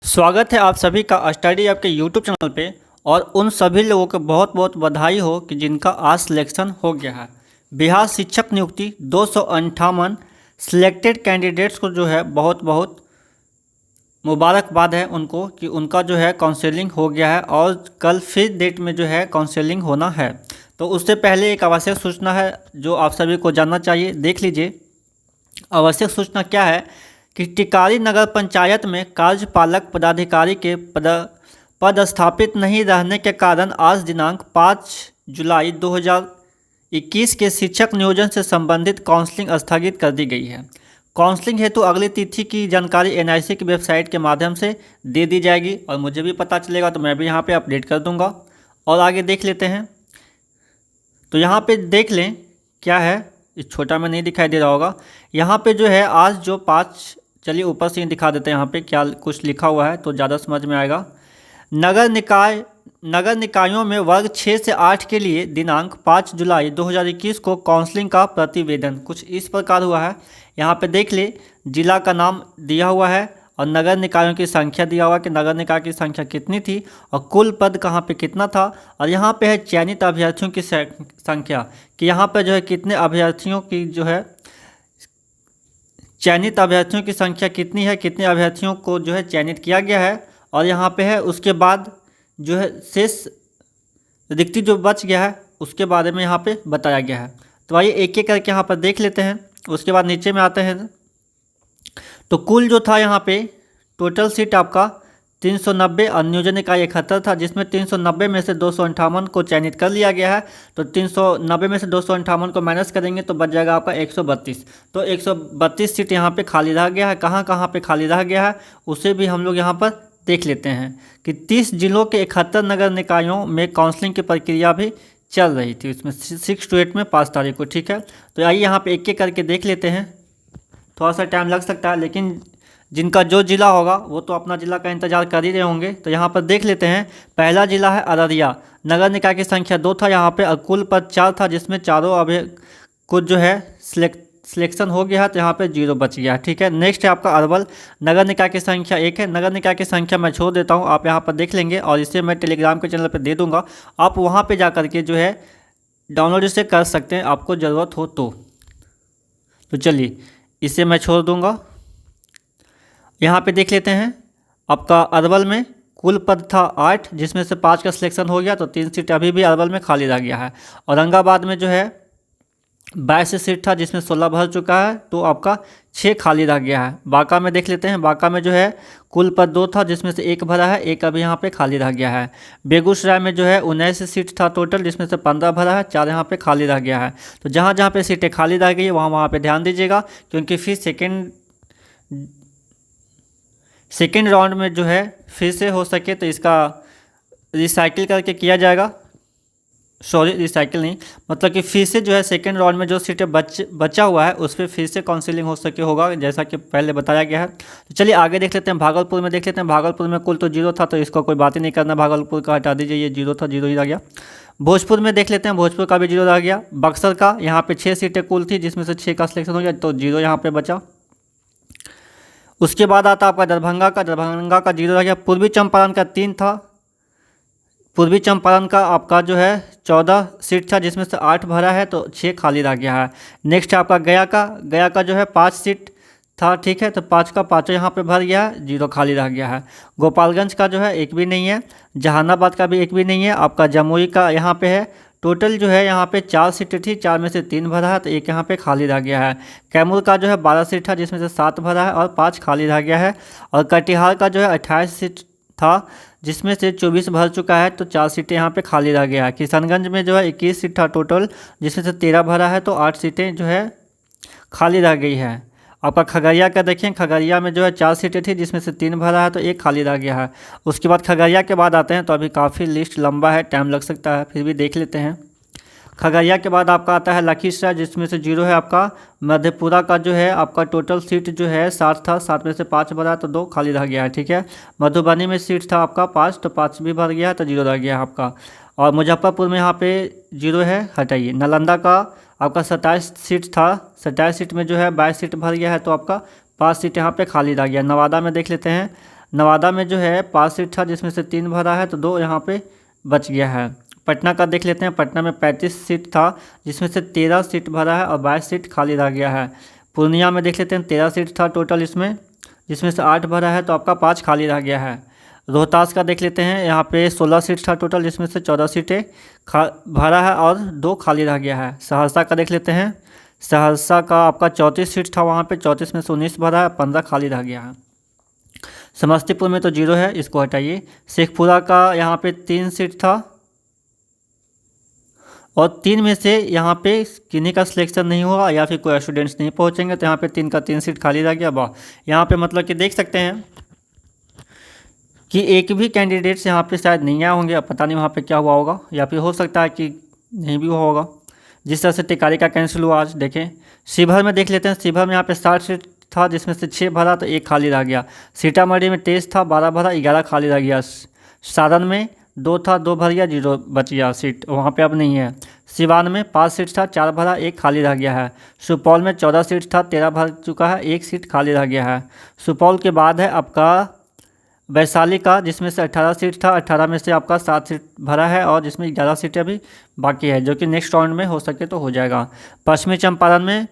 स्वागत है आप सभी का स्टडी आपके यूट्यूब चैनल पे। और उन सभी लोगों को बहुत बहुत बधाई हो कि जिनका आज सिलेक्शन हो गया है। बिहार शिक्षक नियुक्ति 258 सिलेक्टेड कैंडिडेट्स को जो है बहुत बहुत मुबारकबाद है उनको कि उनका जो है काउंसलिंग हो गया है और कल फिर डेट में जो है काउंसलिंग होना है। तो उससे पहले एक आवश्यक सूचना है जो आप सभी को जानना चाहिए, देख लीजिए। आवश्यक सूचना क्या है कि टिकारी नगर पंचायत में कार्यपालक पदाधिकारी के पद स्थापित नहीं रहने के कारण आज दिनांक 5 जुलाई 2021 के शिक्षक नियोजन से संबंधित काउंसलिंग स्थगित कर दी गई है। काउंसलिंग हेतु अगली तिथि की जानकारी एनआईसी की वेबसाइट के माध्यम से दे दी जाएगी और मुझे भी पता चलेगा तो मैं भी यहाँ पे अपडेट कर दूँगा। और आगे देख लेते हैं। तो यहाँ पे देख लें क्या है, इस छोटा में नहीं दिखाई दे रहा होगा। यहाँ पे जो है आज जो 5, चलिए ऊपर से ही दिखा देते हैं यहाँ पे क्या कुछ लिखा हुआ है तो ज़्यादा समझ में आएगा। नगर निकायों में वर्ग 6 से 8 के लिए दिनांक 5 जुलाई 2021 को काउंसलिंग का प्रतिवेदन कुछ इस प्रकार हुआ है। यहाँ पे देख ले, जिला का नाम दिया हुआ है और नगर निकायों की संख्या दिया हुआ कि नगर निकाय की संख्या कितनी थी और कुल पद कहाँ पे कितना था। और यहाँ पे है चयनित अभ्यर्थियों की संख्या कि यहाँ पे जो है कितने अभ्यर्थियों की जो है चयनित अभ्यर्थियों की संख्या कितनी है, कितने अभ्यर्थियों को जो है चयनित किया गया है। और यहाँ पे है उसके बाद जो है शेष रिक्ति जो बच गया है उसके बारे में यहाँ पे बताया गया है। तो आइए एक एक करके यहाँ पर देख लेते हैं। उसके बाद नीचे में आते हैं तो कुल जो था यहाँ पे टोटल सीट आपका 390 और नियोजन इकाई 71 था, जिसमें 390 में से 258 को चयनित कर लिया गया है। तो 390 में से 258 को माइनस करेंगे तो बच जाएगा आपका 132। तो 132 सीट यहाँ पे खाली रह गया है। कहाँ कहाँ पे खाली रह गया है उसे भी हम लोग यहाँ पर देख लेते हैं कि 30 जिलों के 71 नगर निकायों में काउंसलिंग की प्रक्रिया भी चल रही थी, उसमें 6 to 8 में 5 तारीख को। ठीक है, तो आइए यहाँ पे एक एक करके देख लेते हैं। थोड़ा सा टाइम लग सकता है लेकिन जिनका जो जिला होगा वो तो अपना जिला का इंतजार कर ही रहे होंगे। तो यहाँ पर देख लेते हैं। पहला जिला है अररिया। नगर निकाय की संख्या 2 था यहाँ पे और कुल पद 4 था, जिसमें चारों अभी कुछ जो है सिलेक्शन हो गया है तो यहाँ पे 0 बच गया। ठीक है, नेक्स्ट है आपका अरवल। नगर निकाय की संख्या 1 है। नगर निकाय की संख्या मैं छोड़ देता हूँ, आप यहाँ पर देख लेंगे और इसे मैं टेलीग्राम के चैनल पर दे दूँगा। आप वहाँ पर जा करके जो है डाउनलोड इसे कर सकते हैं आपको ज़रूरत हो तो चलिए इसे मैं छोड़ दूँगा। यहाँ पे देख लेते हैं आपका अरवल में कुल पद था 8, जिसमें से 5 का सिलेक्शन हो गया तो 3 सीट अभी भी अरवल में खाली रह गया है। औरंगाबाद में जो है 22 सीट था, जिसमें 16 भर चुका है तो आपका 6 खाली रह गया है। बांका में देख लेते हैं। बांका में जो है कुल पद 2 था, जिसमें से 1 भरा है, 1 अभी यहाँ पे खाली रह गया है। बेगूसराय में जो है 19 सीट था टोटल, जिसमें से 15 भरा है, 4 यहाँ पे खाली रह गया है। तो जहाँ जहाँ पे सीटें खाली रह गई है वहाँ पे ध्यान दीजिएगा, क्योंकि फिर सेकेंड राउंड में जो है फिर से हो सके तो इसका रिसाइकिल करके किया जाएगा। सॉरी, रिसाइकिल नहीं, मतलब कि फिर से जो है सेकेंड राउंड में जो सीटें बचा हुआ है उस पर फिर से काउंसलिंग हो सके होगा, जैसा कि पहले बताया गया है। तो चलिए आगे देख लेते हैं। भागलपुर में देख लेते हैं। भागलपुर में कुल तो 0 था तो इसको कोई बात ही नहीं करना, भागलपुर का हटा दीजिए, ये 0 था, 0 ही रह गया। भोजपुर में देख लेते हैं। भोजपुर का भी 0 रह गया। बक्सर का यहाँ पे 6 सीटें कुल थी, जिसमें से 6 का सिलेक्शन हो गया तो 0 यहाँ पे बचा। उसके बाद आता आपका दरभंगा का 0 रह गया। पूर्वी चंपारण का 3 था। पूर्वी चंपारण का आपका जो है 14 सीट था, जिसमें से 8 भरा है तो 6 खाली रह गया है। नेक्स्ट है आपका गया का जो है 5 सीट था। ठीक है, तो 5 का 5 यहाँ पे भर गया है, 0 खाली रह गया है। गोपालगंज का जो है 1 भी नहीं है। जहानाबाद का भी 1 भी नहीं है। आपका जमुई का यहाँ पे है। टोटल जो है यहाँ पे 4 सीटें थी, 4 में से 3 भरा है तो 1 यहाँ पे खाली रह गया है। कैमूर का जो है 12 सीट था, जिसमें से 7 भरा है और 5 खाली रह गया है। और कटिहार का जो है 28 सीट था, जिसमें से 24 भर चुका है तो 4 सीटें यहाँ पे खाली रह गया है। किशनगंज में जो है 21 सीट था टोटल, जिसमें से 13 भरा है तो 8 सीटें जो है खाली रह गई है। आपका खगड़िया का देखें। खगड़िया में जो है 4 सीटें थी, जिसमें से 3 भरा है तो 1 खाली रह गया है। उसके बाद खगड़िया के बाद आते हैं तो अभी काफ़ी लिस्ट लंबा है, टाइम लग सकता है, फिर भी देख लेते हैं। खगड़िया के बाद आपका आता है लखीसराय, जिसमें से 0 है आपका। मधेपुरा का जो है आपका टोटल सीट जो है 7 था, 7 में से 5 भरा तो 2 खाली रह गया है। ठीक है, मधुबनी में सीट था आपका 5 तो 5 भी भर गया है तो 0 रह गया है आपका। और मुजफ्फरपुर में यहाँ पे 0 है, हटाइए। नालंदा का आपका 27 सीट था, 27 सीट में जो है 22 सीट भर गया है तो आपका 5 सीट यहाँ पे खाली रह गया। नवादा में देख लेते हैं। नवादा में जो है 5 सीट था जिसमें से 3 भरा है तो 2 यहाँ पे बच गया है। पटना का देख लेते हैं। पटना में 35 सीट था जिसमें से 13 सीट भरा है और 22 सीट खाली रह गया है। पूर्णिया में देख लेते हैं 13 सीट था टोटल इसमें, जिसमें से 8 भरा है तो आपका 5 खाली रह गया है। रोहतास का देख लेते हैं, यहाँ पे 16 सीट था टोटल जिसमें से 14 सीटें भरा है और 2 खाली रह गया है। सहरसा का देख लेते हैं, सहरसा का आपका 34 सीट था, वहाँ पे 34 में से 19 भरा है, 15 खाली रह गया है। समस्तीपुर में तो 0 है, इसको हटाइए। शेखपुरा का यहाँ पे 3 सीट था और 3 में से यहाँ पे किन्हीं का सिलेक्शन नहीं हुआ या फिर कोई स्टूडेंट्स नहीं पहुँचेंगे तो यहाँ पे 3 का 3 सीट खाली रह गया। वाह, यहाँ पे मतलब कि देख सकते हैं कि एक भी कैंडिडेट्स यहाँ पे शायद नहीं आए होंगे। अब पता नहीं वहाँ पे क्या हुआ होगा, या फिर हो सकता है कि नहीं भी हुआ होगा। जिस तरह से टिकारी का कैंसिल हुआ आज देखें। शिवहर में देख लेते हैं, शिवहर में यहाँ पे 60 सीट था जिसमें से 6 भरा तो 1 खाली रह गया। सीतामढ़ी में 23 था, 12 भरा, 11 खाली रह गया। सारण में 2 था, 2 भर गया, 0 बच गया सीट, वहाँ पे अब नहीं है। सिवान में 5 सीट था, 4 भरा, 1 खाली रह गया है। सुपौल में 14 सीट था, 13 भर चुका है, 1 सीट खाली रह गया है। सुपौल के बाद है आपका वैशाली का जिसमें से 18 सीट था, 18 में से आपका 7 सीट भरा है और जिसमें 11 सीटें अभी बाकी है, जो कि नेक्स्ट राउंड में हो सके तो हो जाएगा। पश्चिमी चंपारण में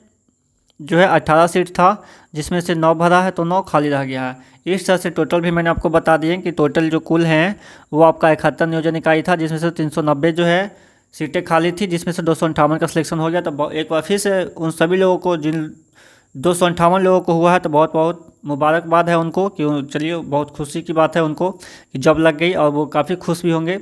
जो है 18 सीट था जिसमें से 9 भरा है तो 9 खाली रह गया है। इस तरह से टोटल भी मैंने आपको बता दिए कि टोटल जो कुल हैं वो आपका 71 नियोजन इकाई था जिसमें से 390 जो है सीटें खाली थी, जिसमें से 258 का सिलेक्शन हो गया। तो एक बार फिर से उन सभी लोगों को, जिन 258 लोगों को हुआ है, तो बहुत बहुत मुबारकबाद है उनको कि चलिए बहुत खुशी की बात है उनको कि जॉब लग गई और वो काफ़ी खुश भी होंगे।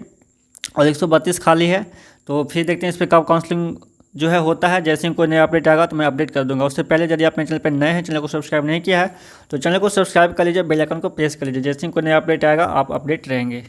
और 132 खाली है, तो फिर देखते हैं इस पर कब काउंसलिंग जो है होता है। जैसे ही कोई नया अपडेट आएगा तो मैं अपडेट कर दूंगा। उससे पहले यदि आप मेरे चैनल पर नए हैं, चैनल को सब्सक्राइब नहीं किया है तो चैनल को सब्सक्राइब कर लीजिए, बेल आइकन को प्रेस कर लीजिए। जैसे ही कोई नया अपडेट आएगा आप अपडेट रहेंगे।